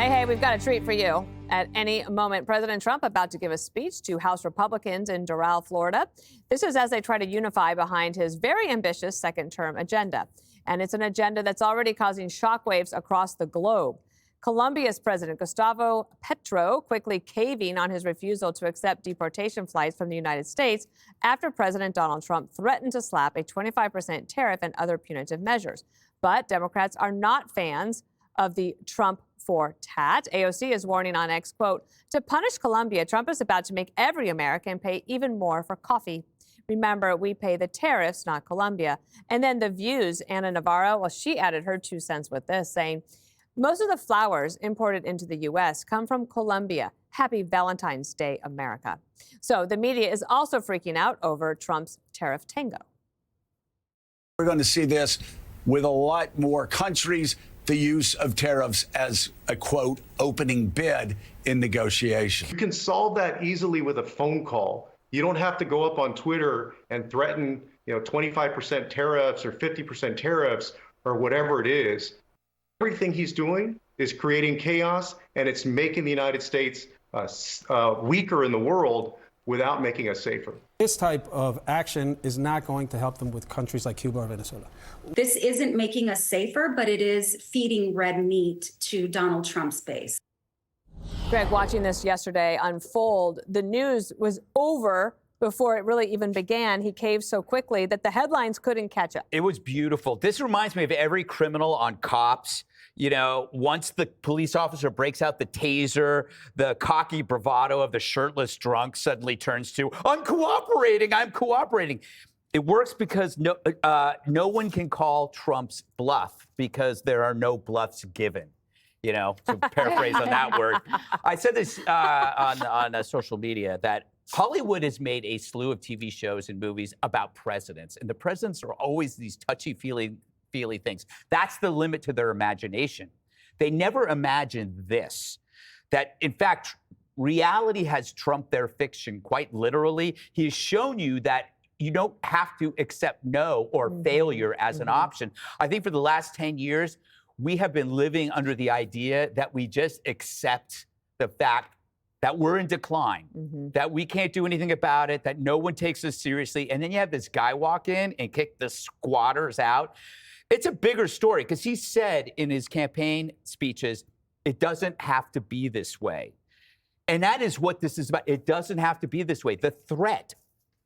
Hey, we've got a treat for you. At any moment, President Trump about to give a speech to House Republicans in Doral, Florida. This is as they try to unify behind his very ambitious second-term agenda. And it's an agenda that's already causing shockwaves across the globe. Colombia's President Gustavo Petro quickly caving on his refusal to accept deportation flights from the United States after President Donald Trump threatened to slap a 25% tariff and other punitive measures. But Democrats are not fans of the Trump for tat. AOC is warning on X, quote, to punish Colombia, Trump is about to make every American pay even more for coffee. Remember, we pay the tariffs, not Colombia. And then The View's Ana Navarro, well, she added her 2 cents with this, saying, most of the flowers imported into the U.S. come from Colombia. Happy Valentine's Day, America. So the media is also freaking out over Trump's tariff tango. We're going to see this with a lot more countries, the use of tariffs as a, quote, opening bid in negotiations. You can solve that easily with a phone call. You don't have to go up on Twitter and threaten, 25% tariffs or 50% tariffs or whatever it is. Everything he's doing is creating chaos, and it's making the United States weaker in the world without making us safer. This type of action is not going to help them with countries like Cuba or Venezuela. This isn't making us safer, but it is feeding red meat to Donald Trump's base. Greg, watching this yesterday unfold, the news was over before it really even began. He caved so quickly that the headlines couldn't catch up. It was beautiful. This reminds me of every criminal on Cops. Once the police officer breaks out the taser, the cocky bravado of the shirtless drunk suddenly turns to, I'm cooperating. It works because no one can call Trump's bluff because there are no bluffs given. To paraphrase on that word. I said this on social media that Hollywood has made a slew of TV shows and movies about presidents, and the presidents are always these touchy-feely things. That's the limit to their imagination. They never imagined this, that in fact, reality has trumped their fiction quite literally. He's shown you that you don't have to accept no or failure as an option. I think for the last 10 years, we have been living under the idea that we just accept the fact that we're in decline, that we can't do anything about it, that no one takes us seriously. And then you have this guy walk in and kick the squatters out. It's a bigger story because he said in his campaign speeches, it doesn't have to be this way. And that is what this is about. It doesn't have to be this way. The threat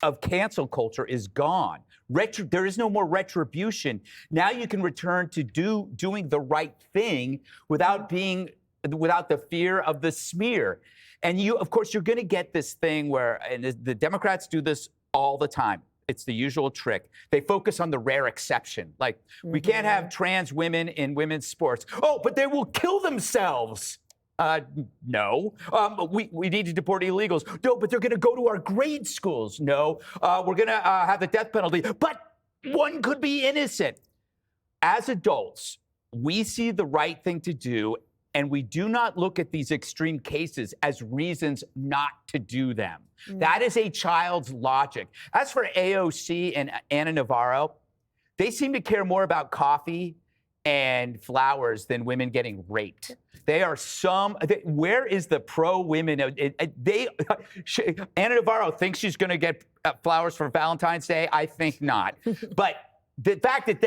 of cancel culture is gone. There is no more retribution. Now you can return to doing the right thing without the fear of the smear. And of course, you're going to get this thing where, and the Democrats do this all the time. It's the usual trick. They focus on the rare exception. Like, we can't have trans women in women's sports. Oh, but they will kill themselves. No. We need to deport illegals. No, but they're going to go to our grade schools. No. We're going to have the death penalty. But one could be innocent. As adults, we see the right thing to do, and we do not look at these extreme cases as reasons not to do them. That is a child's logic. As for AOC and Ana Navarro, they seem to care more about coffee and flowers than women getting raped. They are where is the pro-women? Ana Navarro thinks she's going to get flowers for Valentine's Day. I think not. But the fact that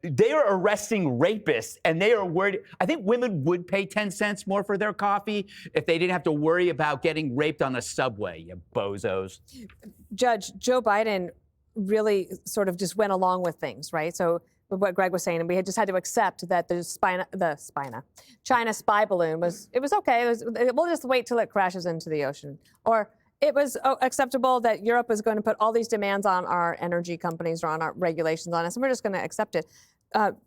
they are arresting rapists and they are worried. I think women would pay 10 cents more for their coffee if they didn't have to worry about getting raped on the subway, you bozos. Judge, Joe Biden really sort of just went along with things, right? So what Greg was saying, and we had just had to accept that the China spy balloon was okay. We'll just wait till it crashes into the ocean. Or it was acceptable that Europe was going to put all these demands on our energy companies or on our regulations on us, and we're just going to accept it.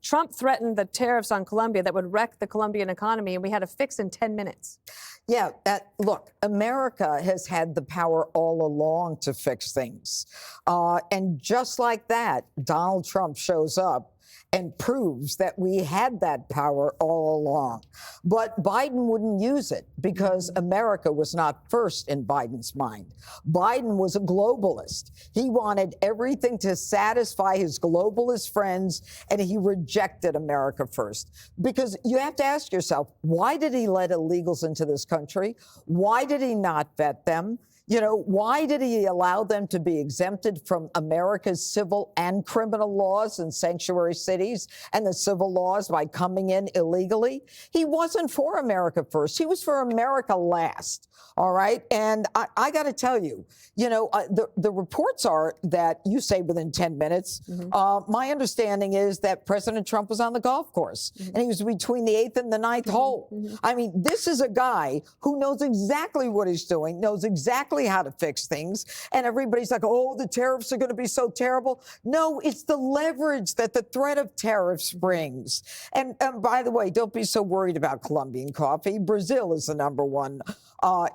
Trump threatened the tariffs on Colombia that would wreck the Colombian economy, and we had a fix in 10 minutes. Yeah, look, America has had the power all along to fix things. And just like that, Donald Trump shows up and proves that we had that power all along. But Biden wouldn't use it because America was not first in Biden's mind. Biden was a globalist. He wanted everything to satisfy his globalist friends, and he rejected America first. Because you have to ask yourself, why did he let illegals into this country? Why did he not vet them? You know, why did he allow them to be exempted from America's civil and criminal laws in sanctuary cities and the civil laws by coming in illegally? He wasn't for America first. He was for America last. All right. And I got to tell you, you know, the reports are that you say within 10 minutes. My understanding is that President Trump was on the golf course and he was between the 8th and the 9th hole. I mean, this is a guy who knows exactly what he's doing, knows exactly how to fix things. And everybody's like, oh, the tariffs are going to be so terrible. No, it's the leverage that the threat of tariffs brings. And by the way, don't be so worried about Colombian coffee. Brazil is the #1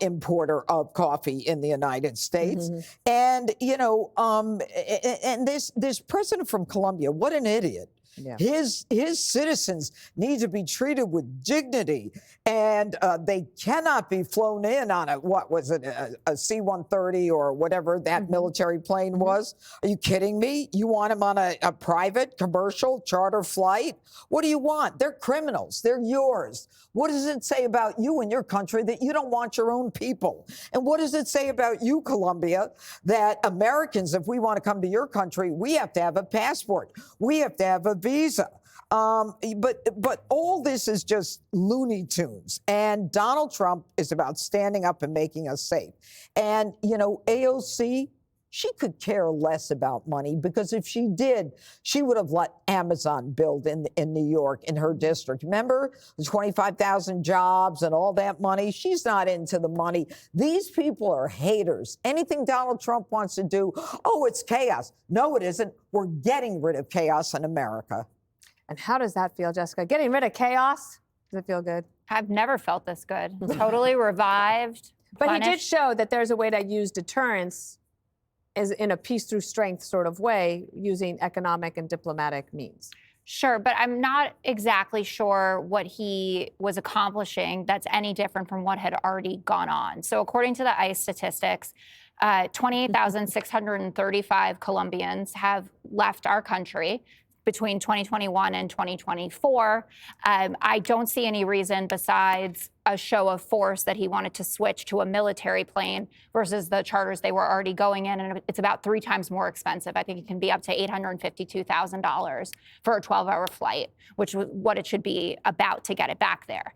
importer of coffee in the United States. And, you know, and this president from Colombia, what an idiot. Yeah. His citizens need to be treated with dignity, and they cannot be flown in on a C-130 or whatever that military plane was. Are you kidding me? You want them on a private, commercial, charter flight? What do you want? They're criminals. They're yours. What does it say about you and your country that you don't want your own people? And what does it say about you, Colombia, that Americans, if we want to come to your country, we have to have a passport. We have to have a visa. But all this is just Looney Tunes. And Donald Trump is about standing up and making us safe. And, you know, AOC, she could care less about money, because if she did, she would have let Amazon build in New York, in her district. Remember the 25,000 jobs and all that money? She's not into the money. These people are haters. Anything Donald Trump wants to do, oh, it's chaos. No, it isn't. We're getting rid of chaos in America. And how does that feel, Jessica? Getting rid of chaos? Does it feel good? I've never felt this good. Totally revived. But punished. he did show that there's a way to use deterrence is in a peace through strength sort of way, using economic and diplomatic means. Sure, but I'm not exactly sure what he was accomplishing that's any different from what had already gone on. So according to the ICE statistics, 28,635 Colombians have left our country between 2021 and 2024. I don't see any reason besides a show of force that he wanted to switch to a military plane versus the charters they were already going in. And it's about 3 times more expensive. I think it can be up to $852,000 for a 12-hour flight, which was what it should be about to get it back there.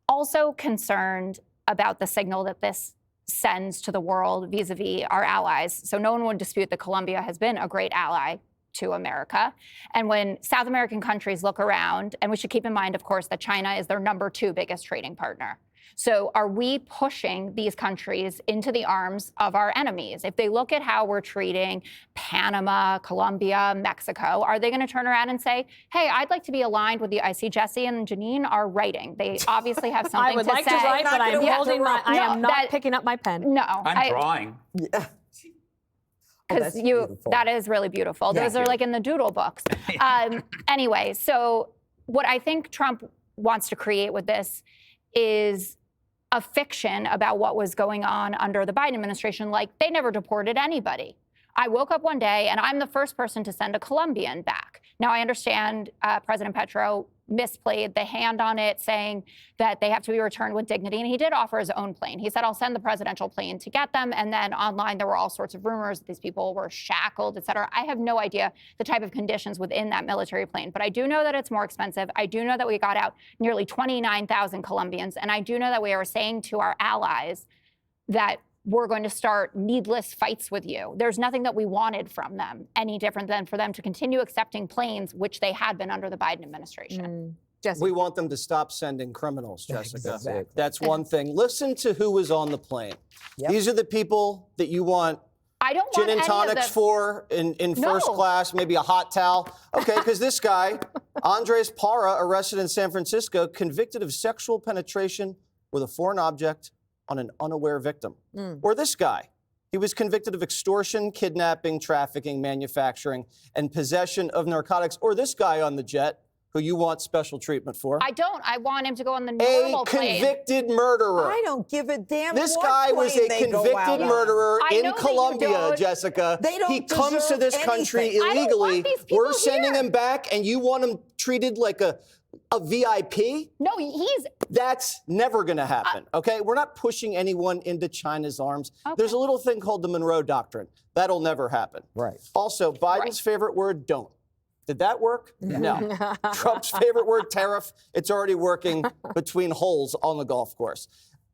Also concerned about the signal that this sends to the world vis-a-vis our allies. So no one would dispute that Colombia has been a great ally to America. And when South American countries look around, and we should keep in mind, of course, that China is their #2 biggest trading partner. So are we pushing these countries into the arms of our enemies? If they look at how we're treating Panama, Colombia, Mexico, are they going to turn around and say, hey, I'd like to be aligned with you? I see Jesse and Janine are writing. They obviously have something I would to like say. to write, but I'm holding my, I am not picking up my pen. No. I'm drawing. Yeah. Because that is really beautiful. Those are like in the doodle books. Anyway, so what I think Trump wants to create with this is a fiction about what was going on under the Biden administration. Like, they never deported anybody. I woke up one day and I'm the first person to send a Colombian back. Now, I understand President Petro misplayed the hand on it, saying that they have to be returned with dignity. And he did offer his own plane. He said, I'll send the presidential plane to get them. And then online, there were all sorts of rumors that these people were shackled, et cetera. I have no idea the type of conditions within that military plane. But I do know that it's more expensive. I do know that we got out nearly 29,000 Colombians. And I do know that we are saying to our allies that we're going to start needless fights with you. There's nothing that we wanted from them any different than for them to continue accepting planes, which they had been under the Biden administration. We want them to stop sending criminals, Jessica. Exactly. That's one thing. Listen to who was on the plane. These are the people that you want I don't want gin and any tonics of for in first class, maybe a hot towel. Okay, because this guy, Andres Parra, arrested in San Francisco, convicted of sexual penetration with a foreign object on an unaware victim. Or this guy, He was convicted of extortion, kidnapping, trafficking, manufacturing, and possession of narcotics. Or this guy on the jet, who you want special treatment for. I don't. I want him to go on the normal plane. Convicted murderer. I don't give a damn. This what guy was plane a they go convicted out on. murderer I know in that you Colombia, don't. Jessica. They don't He comes to deserve this country anything. I don't want illegally. these people We're sending here. him back, and you want him treated like a VIP? No, he's. That's never going to happen, okay? We're not pushing anyone into China's arms. There's a little thing called the Monroe Doctrine. That'll never happen. Right. Also, Biden's favorite word, don't. Did that work? No. Trump's favorite word, tariff. It's already working between holes on the golf course.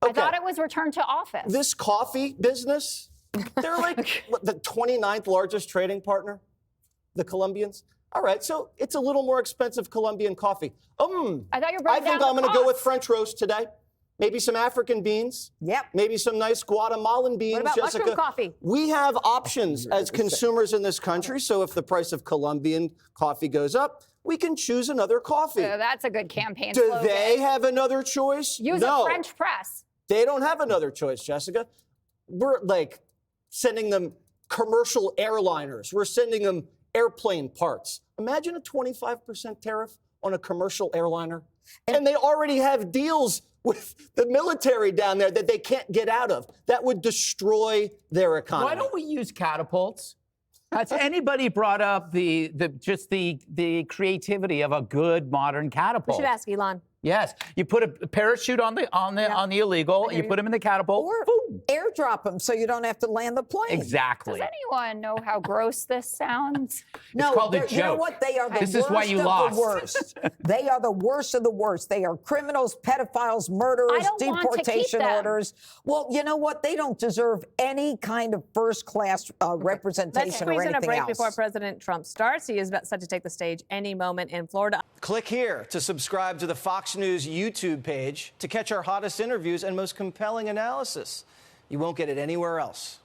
Okay. I thought it was return to office. This coffee business, they're like what, the 29th largest trading partner, the Colombians. All right, so it's a little more expensive Colombian coffee. I thought you were I breaking think down I'm the going to go with cost. French roast today. Maybe some African beans. Yep. Maybe some nice Guatemalan beans. What about Jessica, mushroom coffee? We have options as consumers in this country. So if the price of Colombian coffee goes up, we can choose another coffee. So that's a good campaign Do slogan. they have another choice? Use No. a French press. They don't have another choice, Jessica. We're like sending them commercial airliners. We're sending them airplane parts. Imagine a 25% tariff on a commercial airliner. And they already have deals with the military down there that they can't get out of. That would destroy their economy. Why don't we use catapults? Has anybody brought up the creativity of a good modern We catapult? should ask Elon. Yes, you put a parachute on the illegal, and you put them in the catapult. Or boom. airdrop them so you don't have to land the plane. Exactly. Does anyone know how gross this sounds? No, called a they're- you know joke. what? They are the This is worst why you of lost. the worst. They are the worst of the worst. They are criminals, pedophiles, murderers, I don't want to keep deportation them. orders. Well, you know what? They don't deserve any kind of first-class Let's representation or squeeze in a anything break else. before President Trump starts. He is about set to take the stage any moment in Florida. Click here to subscribe to the Fox News YouTube page to catch our hottest interviews and most compelling analysis. You won't get it anywhere else.